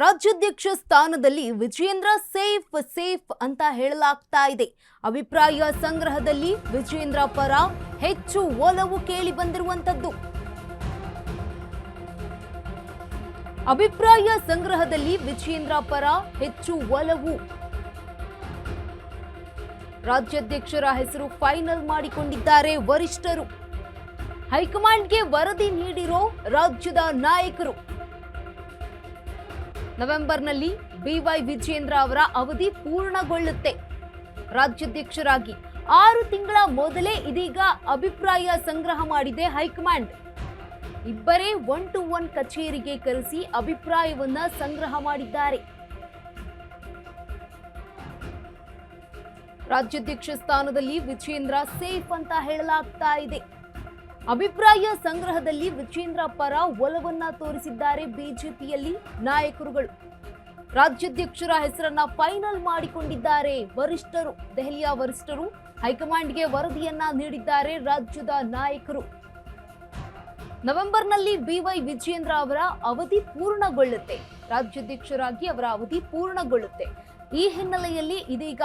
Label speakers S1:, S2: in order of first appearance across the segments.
S1: ರಾಜ್ಯಾಧ್ಯಕ್ಷ ಸ್ಥಾನದಲ್ಲಿ ವಿಜಯೇಂದ್ರ ಸೇಫ್ ಅಂತ ಹೇಳಲಾಗ್ತಾ ಇದೆ. ಅಭಿಪ್ರಾಯ ಸಂಗ್ರಹದಲ್ಲಿ ವಿಜಯೇಂದ್ರ ಪರ ಹೆಚ್ಚು ಒಲವು ಕೇಳಿ ಬಂದಿರುವಂತದ್ದು. ಅಭಿಪ್ರಾಯ ಸಂಗ್ರಹದಲ್ಲಿ ವಿಜಯೇಂದ್ರ ಪರ ಹೆಚ್ಚು ಒಲವು. ರಾಜ್ಯಾಧ್ಯಕ್ಷರ ಹೆಸರು ಫೈನಲ್ ಮಾಡಿಕೊಂಡಿದ್ದಾರೆ ವರಿಷ್ಠರು. ಹೈಕಮಾಂಡ್ಗೆ ವರದಿ ನೀಡಿರೋ ರಾಜ್ಯದ ನಾಯಕರು. ನವೆಂಬರ್ನಲ್ಲಿ ಬಿವೈ ವಿಜಯೇಂದ್ರ ಅವರ ಅವಧಿ ಪೂರ್ಣಗೊಳ್ಳುತ್ತೆ. ರಾಜ್ಯಾಧ್ಯಕ್ಷರಾಗಿ 6 ತಿಂಗಳ ಮೊದಲೇ ಇದೀಗ ಅಭಿಪ್ರಾಯ ಸಂಗ್ರಹ ಮಾಡಿದೆ ಹೈಕಮಾಂಡ್. ಇಬ್ಬರೇ 1-to-1 ಕಚೇರಿಗೆ ಕರೆಸಿ ಅಭಿಪ್ರಾಯವನ್ನ ಸಂಗ್ರಹ ಮಾಡಿದ್ದಾರೆ. ರಾಜ್ಯಾಧ್ಯಕ್ಷ ಸ್ಥಾನದಲ್ಲಿ ವಿಜಯೇಂದ್ರ ಸೇಫ್ ಅಂತ ಹೇಳಲಾಗ್ತಾ ಇದೆ. ಅಭಿಪ್ರಾಯ ಸಂಗ್ರಹದಲ್ಲಿ ವಿಜಯೇಂದ್ರ ಪರ ಒಲವನ್ನ ತೋರಿಸಿದ್ದಾರೆ ಬಿಜೆಪಿಯಲ್ಲಿ ನಾಯಕರುಗಳು. ರಾಜ್ಯಾಧ್ಯಕ್ಷರ ಹೆಸರನ್ನ ಫೈನಲ್ ಮಾಡಿಕೊಂಡಿದ್ದಾರೆ ವರಿಷ್ಠರು. ದೆಹಲಿಯ ವರಿಷ್ಠರು ಹೈಕಮಾಂಡ್ಗೆ ವರದಿಯನ್ನ ನೀಡಿದ್ದಾರೆ ರಾಜ್ಯದ ನಾಯಕರು. ನವೆಂಬರ್ನಲ್ಲಿ ಬಿವೈ ವಿಜಯೇಂದ್ರ ಅವರ ಅವಧಿ ಪೂರ್ಣಗೊಳ್ಳುತ್ತೆ. ರಾಜ್ಯಾಧ್ಯಕ್ಷರಾಗಿ ಅವರ ಅವಧಿ ಪೂರ್ಣಗೊಳ್ಳುತ್ತೆ. ಈ ಹಿನ್ನೆಲೆಯಲ್ಲಿ ಇದೀಗ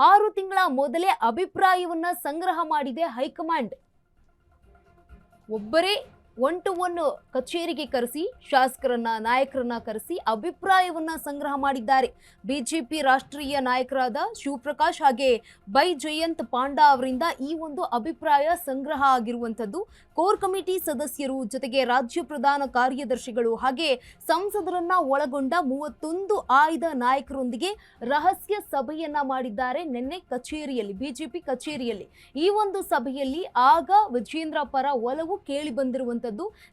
S1: 6 ತಿಂಗಳ ಮೊದಲೇ ಅಭಿಪ್ರಾಯವನ್ನ ಸಂಗ್ರಹ ಮಾಡಿದೆ ಹೈಕಮಾಂಡ್. ಒಬ್ಬರೇ 1-to-1 ಕಚೇರಿಗೆ ಕರೆಸಿ ಶಾಸಕರನ್ನ ನಾಯಕರನ್ನ ಕರೆಸಿ ಅಭಿಪ್ರಾಯವನ್ನ ಸಂಗ್ರಹ ಮಾಡಿದ್ದಾರೆ. ಬಿಜೆಪಿ ರಾಷ್ಟ್ರೀಯ ನಾಯಕರಾದ ಶಿವಪ್ರಕಾಶ್ ಹಾಗೆ ಬೈ ಜಯಂತ್ ಪಾಂಡಾ ಅವರಿಂದ ಈ ಒಂದು ಅಭಿಪ್ರಾಯ ಸಂಗ್ರಹ ಆಗಿರುವಂತದ್ದು. ಕೋರ್ ಕಮಿಟಿ ಸದಸ್ಯರು ಜೊತೆಗೆ ರಾಜ್ಯ ಪ್ರಧಾನ ಕಾರ್ಯದರ್ಶಿಗಳು ಹಾಗೆ ಸಂಸದರನ್ನ ಒಳಗೊಂಡ 31 ಆಯ್ದ ನಾಯಕರೊಂದಿಗೆ ರಹಸ್ಯ ಸಭೆಯನ್ನ ಮಾಡಿದ್ದಾರೆ ನಿನ್ನೆ ಕಚೇರಿಯಲ್ಲಿ, ಬಿಜೆಪಿ ಕಚೇರಿಯಲ್ಲಿ. ಈ ಒಂದು ಸಭೆಯಲ್ಲಿ ಆಗ ವಿಜಯೇಂದ್ರ ಪರ ಒಲವು ಕೇಳಿ ಬಂದಿರುವಂತದ್ದು.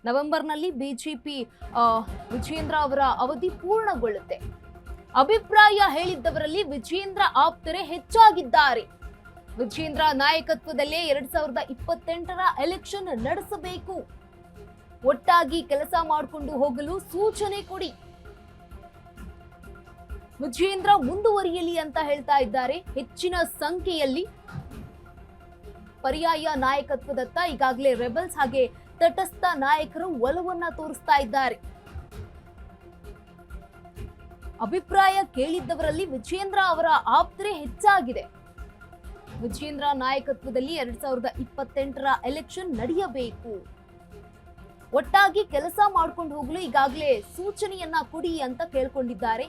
S1: ನವೆಂಬರ್ನಲ್ಲಿ ಬಿಜೆಪಿ ವಿಜಯೇಂದ್ರ ಅವರ ಅವಧಿ ಪೂರ್ಣಗೊಳ್ಳುತ್ತೆ. ಅಭಿಪ್ರಾಯ ಹೇಳಿದ್ದವರಲ್ಲಿ ವಿಜಯೇಂದ್ರ ಆಪ್ತರೇ ಹೆಚ್ಚಾಗಿದ್ದಾರೆ. ವಿಜಯೇಂದ್ರ ನಾಯಕತ್ವದಲ್ಲೇ 2028ರ ಎಲೆಕ್ಷನ್ ನಡೆಸಬೇಕು, ಒಟ್ಟಾಗಿ ಕೆಲಸ ಮಾಡಿಕೊಂಡು ಹೋಗಲು ಸೂಚನೆ ಕೊಡಿ, ವಿಜಯೇಂದ್ರ ಮುಂದುವರಿಯಲಿ ಅಂತ ಹೇಳ್ತಾ ಇದ್ದಾರೆ. ಹೆಚ್ಚಿನ ಸಂಖ್ಯೆಯಲ್ಲಿ ಪರ್ಯಾಯ ನಾಯಕತ್ವದತ್ತ ಈಗಾಗಲೇ ರೆಬಲ್ಸ್ ಹಾಗೆ ತಟಸ್ಥ ನಾಯಕರು ಒಲವನ್ನ ತೋರಿಸ್ತಾ ಇದ್ದಾರೆ. ಅಭಿಪ್ರಾಯ ಕೇಳಿದ್ದವರಲ್ಲಿ ವಿಜಯೇಂದ್ರ ಅವರ ಆಪ್ತರೇ ಹೆಚ್ಚಾಗಿದೆ. ವಿಜಯೇಂದ್ರ ನಾಯಕತ್ವದಲ್ಲಿ 2028ರ ಎಲೆಕ್ಷನ್ ನಡೆಯಬೇಕು, ಒಟ್ಟಾಗಿ ಕೆಲಸ ಮಾಡ್ಕೊಂಡು ಹೋಗಲು ಈಗಾಗಲೇ ಸೂಚನೆಯನ್ನ ಕೊಡಿ ಅಂತ ಕೇಳ್ಕೊಂಡಿದ್ದಾರೆ.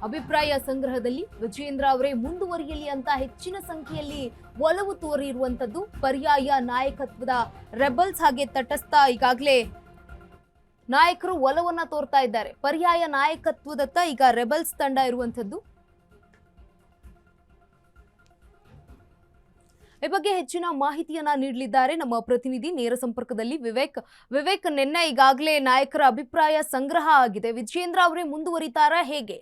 S1: ಅಭಿಪ್ರಾಯ ಸಂಗ್ರಹದಲ್ಲಿ ವಿಜಯೇಂದ್ರ ಅವರೇ ಮುಂದುವರಿಯಲಿ ಅಂತ ಹೆಚ್ಚಿನ ಸಂಖ್ಯೆಯಲ್ಲಿ ಒಲವು ತೋರಿರುವಂತದ್ದು. ಪರ್ಯಾಯ ನಾಯಕತ್ವದ ರೆಬಲ್ಸ್ ಹಾಗೆ ತಟಸ್ಥ ಈಗಾಗಲೇ ನಾಯಕರು ಒಲವನ್ನ ತೋರ್ತಾ ಇದ್ದಾರೆ. ಪರ್ಯಾಯ ನಾಯಕತ್ವದತ್ತ ಈಗ ರೆಬಲ್ಸ್ ತಂಡ ಇರುವಂತದ್ದು. ಈ ಬಗ್ಗೆ ಹೆಚ್ಚಿನ ಮಾಹಿತಿಯನ್ನ ನೀಡಲಿದ್ದಾರೆ ನಮ್ಮ ಪ್ರತಿನಿಧಿ ನೇರ ಸಂಪರ್ಕದಲ್ಲಿ ವಿವೇಕ್, ನಿನ್ನೆ ಈಗಾಗಲೇ ನಾಯಕರ ಅಭಿಪ್ರಾಯ ಸಂಗ್ರಹ ಆಗಿದೆ. ವಿಜಯೇಂದ್ರ ಅವರೇ ಮುಂದುವರಿತಾರಾ ಹೇಗೆ?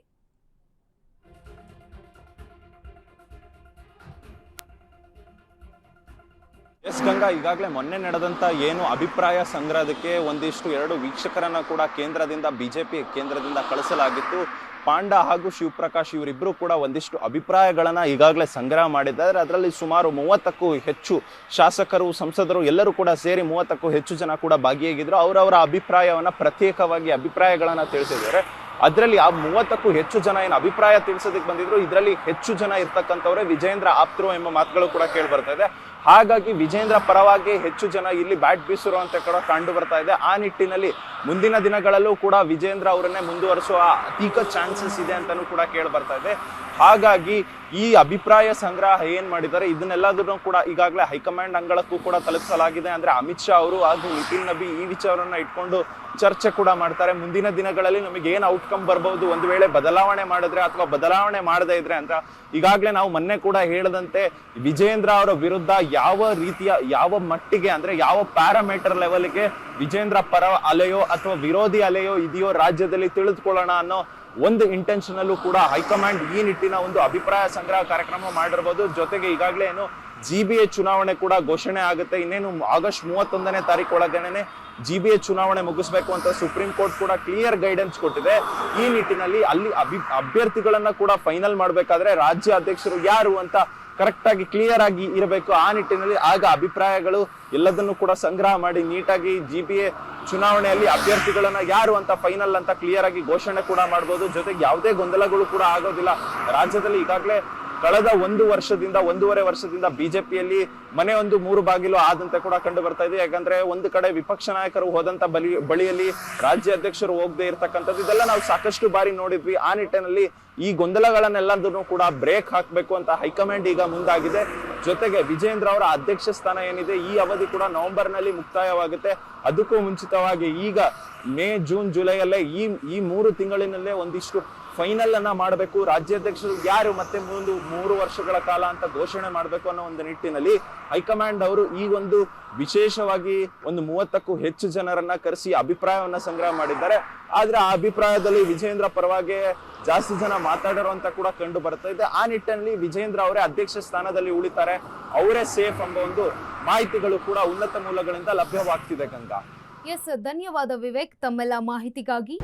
S2: ಎಸ್ ಗಂಗಾ, ಈಗಾಗಲೇ ಮೊನ್ನೆ ನಡೆದಂತ ಏನು ಅಭಿಪ್ರಾಯ ಸಂಗ್ರಹಕ್ಕೆ ಒಂದಿಷ್ಟು 2 ವೀಕ್ಷಕರನ್ನ ಕೂಡ ಕೇಂದ್ರದಿಂದ ಬಿಜೆಪಿ ಕೇಂದ್ರದಿಂದ ಕಳಿಸಲಾಗಿತ್ತು. ಪಾಂಡಾ ಹಾಗೂ ಶಿವಪ್ರಕಾಶ್ ಇವರಿಬ್ರು ಕೂಡ ಒಂದಿಷ್ಟು ಅಭಿಪ್ರಾಯಗಳನ್ನ ಈಗಾಗಲೇ ಸಂಗ್ರಹ ಮಾಡಿದ್ದಾರೆ. ಅದರಲ್ಲಿ ಸುಮಾರು 30ಕ್ಕೂ ಹೆಚ್ಚು ಶಾಸಕರು, ಸಂಸದರು ಎಲ್ಲರೂ ಕೂಡ ಸೇರಿ 30ಕ್ಕೂ ಹೆಚ್ಚು ಜನ ಕೂಡ ಭಾಗಿಯಾಗಿದ್ರು. ಅವರವರ ಅಭಿಪ್ರಾಯವನ್ನ ಪ್ರತ್ಯೇಕವಾಗಿ ಅಭಿಪ್ರಾಯಗಳನ್ನ ತಿಳಿಸಿದ್ದಾರೆ. ಅದರಲ್ಲಿ ಆ 30ಕ್ಕೂ ಹೆಚ್ಚು ಜನ ಏನು ಅಭಿಪ್ರಾಯ ತಿಳಿಸೋದಕ್ಕೆ ಬಂದಿದ್ರು, ಇದರಲ್ಲಿ ಹೆಚ್ಚು ಜನ ಇರ್ತಕ್ಕಂಥವ್ರೆ ವಿಜಯೇಂದ್ರ ಆಪ್ತರು ಎಂಬ ಮಾತುಗಳು ಕೂಡ ಕೇಳಿ ಬರ್ತಾ ಇದೆ. ಹಾಗಾಗಿ ವಿಜಯೇಂದ್ರ ಪರವಾಗಿ ಹೆಚ್ಚು ಜನ ಇಲ್ಲಿ ಬ್ಯಾಟ್ ಬೀಸಿರುವಂತ ಕೂಡ ಕಂಡು ಬರ್ತಾ ಇದೆ. ಆ ನಿಟ್ಟಿನಲ್ಲಿ ಮುಂದಿನ ದಿನಗಳಲ್ಲೂ ಕೂಡ ವಿಜಯೇಂದ್ರ ಅವರನ್ನೇ ಮುಂದುವರಿಸುವ ಅಧಿಕ ಚಾನ್ಸಸ್ ಇದೆ ಅಂತಾನೂ ಕೂಡ ಕೇಳಿ ಬರ್ತಾ ಇದೆ. ಹಾಗಾಗಿ ಈ ಅಭಿಪ್ರಾಯ ಸಂಗ್ರಹ ಏನ್ ಮಾಡಿದ್ದಾರೆ ಇದನ್ನೆಲ್ಲದನ್ನು ಕೂಡ ಈಗಾಗಲೇ ಹೈಕಮಾಂಡ್ ಅಂಗಳಕ್ಕೂ ಕೂಡ ತಲುಪಿಸಲಾಗಿದೆ. ಅಂದ್ರೆ ಅಮಿತ್ ಶಾ ಅವರು ಹಾಗೂ ನಿತಿನ್ ನಬಿ ಈ ವಿಚಾರವನ್ನ ಇಟ್ಕೊಂಡು ಚರ್ಚೆ ಕೂಡ ಮಾಡ್ತಾರೆ. ಮುಂದಿನ ದಿನಗಳಲ್ಲಿ ನಮಗೆ ಏನ್ ಔಟ್ಕಮ್ ಬರ್ಬಹುದು, ಒಂದು ವೇಳೆ ಬದಲಾವಣೆ ಮಾಡಿದ್ರೆ ಅಥವಾ ಬದಲಾವಣೆ ಮಾಡದೇ ಇದ್ರೆ ಅಂತ. ಈಗಾಗಲೇ ನಾವು ಮೊನ್ನೆ ಕೂಡ ಹೇಳದಂತೆ ವಿಜಯೇಂದ್ರ ಅವರ ವಿರುದ್ಧ ಯಾವ ರೀತಿಯ, ಯಾವ ಮಟ್ಟಿಗೆ ಅಂದ್ರೆ ಯಾವ ಪ್ಯಾರಾಮೀಟರ್ ಲೆವೆಲ್ಗೆ ವಿಜಯೇಂದ್ರ ಪರ ಅಲೆಯೋ ಅಥವಾ ವಿರೋಧಿ ಅಲೆಯೋ ಇದೆಯೋ ರಾಜ್ಯದಲ್ಲಿ ತಿಳಿದುಕೊಳ್ಳೋಣ ಅನ್ನೋ ಒಂದು ಇಂಟೆನ್ಷನ್ ಕೂಡ ಹೈಕಮಾಂಡ್ ಈ ನಿಟ್ಟಿನ ಒಂದು ಅಭಿಪ್ರಾಯ ಸಂಗ್ರಹ ಕಾರ್ಯಕ್ರಮ ಮಾಡಿರಬಹುದು. ಜೊತೆಗೆ ಈಗಾಗಲೇ ಏನು GBA ಚುನಾವಣೆ ಕೂಡ ಘೋಷಣೆ ಆಗುತ್ತೆ. ಇನ್ನೇನು ಆಗಸ್ಟ್ 31ನೇ ತಾರೀಕು ಒಳಗೇನೆ GBA ಚುನಾವಣೆ ಮುಗಿಸ್ಬೇಕು ಅಂತ ಸುಪ್ರೀಂ ಕೋರ್ಟ್ ಕೂಡ ಕ್ಲಿಯರ್ ಗೈಡೆನ್ಸ್ ಕೊಟ್ಟಿದೆ. ಈ ನಿಟ್ಟಿನಲ್ಲಿ ಅಲ್ಲಿ ಅಭ್ಯರ್ಥಿಗಳನ್ನ ಕೂಡ ಫೈನಲ್ ಮಾಡ್ಬೇಕಾದ್ರೆ ರಾಜ್ಯ ಅಧ್ಯಕ್ಷರು ಯಾರು ಅಂತ ಕರೆಕ್ಟ್ ಆಗಿ ಕ್ಲಿಯರ್ ಆಗಿ ಇರಬೇಕು. ಆ ನಿಟ್ಟಿನಲ್ಲಿ ಆಗ ಅಭಿಪ್ರಾಯಗಳು ಎಲ್ಲದನ್ನು ಕೂಡ ಸಂಗ್ರಹ ಮಾಡಿ ನೀಟಾಗಿ GBA ಚುನಾವಣೆಯಲ್ಲಿ ಅಭ್ಯರ್ಥಿಗಳನ್ನ ಯಾರು ಅಂತ ಫೈನಲ್ ಅಂತ ಕ್ಲಿಯರ್ ಆಗಿ ಘೋಷಣೆ ಕೂಡ ಮಾಡಬಹುದು. ಜೊತೆಗೆ ಯಾವುದೇ ಗೊಂದಲಗಳು ಕೂಡ ಆಗೋದಿಲ್ಲ. ರಾಜ್ಯದಲ್ಲಿ ಈಗಾಗಲೇ ಕಳೆದ ಒಂದೂವರೆ ವರ್ಷದಿಂದ ಬಿಜೆಪಿಯಲ್ಲಿ ಮನೆ ಒಂದು 3 ಬಾಗಿಲು ಆದಂತೆ ಕೂಡ ಕಂಡು ಬರ್ತಾ ಇದೆ. ಯಾಕಂದ್ರೆ ಒಂದು ಕಡೆ ವಿಪಕ್ಷ ನಾಯಕರು ಹೋದಂತ ಬಳಿಯಲ್ಲಿ ರಾಜ್ಯ ಅಧ್ಯಕ್ಷರು ಹೋಗದೆ ಇರ್ತಕ್ಕಂಥದ್ದು ಇದೆಲ್ಲ ನಾವು ಸಾಕಷ್ಟು ಬಾರಿ ನೋಡಿದ್ವಿ. ಆ ನಿಟ್ಟಿನಲ್ಲಿ ಈ ಗೊಂದಲಗಳನ್ನೆಲ್ಲದನ್ನು ಕೂಡ ಬ್ರೇಕ್ ಹಾಕಬೇಕು ಅಂತ ಹೈಕಮಾಂಡ್ ಈಗ ಮುಂದಾಗಿದೆ. ಜೊತೆಗೆ ವಿಜೇಂದ್ರ ಅವರ ಅಧ್ಯಕ್ಷ ಸ್ಥಾನ ಏನಿದೆ ಈ ಅವಧಿ ಕೂಡ ನವೆಂಬರ್ ನಲ್ಲಿ ಮುಕ್ತಾಯವಾಗುತ್ತೆ. ಅದಕ್ಕೂ ಮುಂಚಿತವಾಗಿ ಈಗ ಮೇ, ಜೂನ್, ಜುಲೈಯಲ್ಲೇ ಈ 3 ತಿಂಗಳಿನಲ್ಲೇ ಒಂದಿಷ್ಟು ಫೈನಲ್ ಅನ್ನ ಮಾಡಬೇಕು. ರಾಜ್ಯಾಧ್ಯಕ್ಷರು ಯಾರು ಮತ್ತೆ 3 ವರ್ಷಗಳ ಕಾಲ ಅಂತ ಘೋಷಣೆ ಮಾಡಬೇಕು ಅನ್ನೋ ಒಂದು ನಿಟ್ಟಿನಲ್ಲಿ ಹೈಕಮಾಂಡ್ ಅವರು ಈ ಒಂದು ವಿಶೇಷವಾಗಿ 30ಕ್ಕೂ ಹೆಚ್ಚು ಜನರನ್ನ ಕರೆಸಿ ಅಭಿಪ್ರಾಯವನ್ನ ಸಂಗ್ರಹ ಮಾಡಿದ್ದಾರೆ. ಆದ್ರೆ ಆ ಅಭಿಪ್ರಾಯದಲ್ಲಿ ವಿಜೇಂದ್ರ ಪರವಾಗಿ ಜಾಸ್ತಿ ಜನ ಮಾತಾಡಿರುವಂತ ಕೂಡ ಕಂಡು ಬರ್ತಾ ಇದೆ. ಆ ನಿಟ್ಟಿನಲ್ಲಿ ವಿಜೇಂದ್ರ ಅವರೇ ಅಧ್ಯಕ್ಷ ಸ್ಥಾನದಲ್ಲಿ ಉಳಿತಾರೆ, ಅವರೇ ಸೇಫ್ ಎಂಬ ಒಂದು ಮಾಹಿತಿಗಳು ಕೂಡ ಉನ್ನತ ಮೂಲಗಳಿಂದ ಲಭ್ಯವಾಗ್ತಿದೆ ಗಂಗಾ.
S1: ಎಸ್, ಧನ್ಯವಾದ ವಿವೇಕ್ ತಮ್ಮೆಲ್ಲ ಮಾಹಿತಿಗಾಗಿ.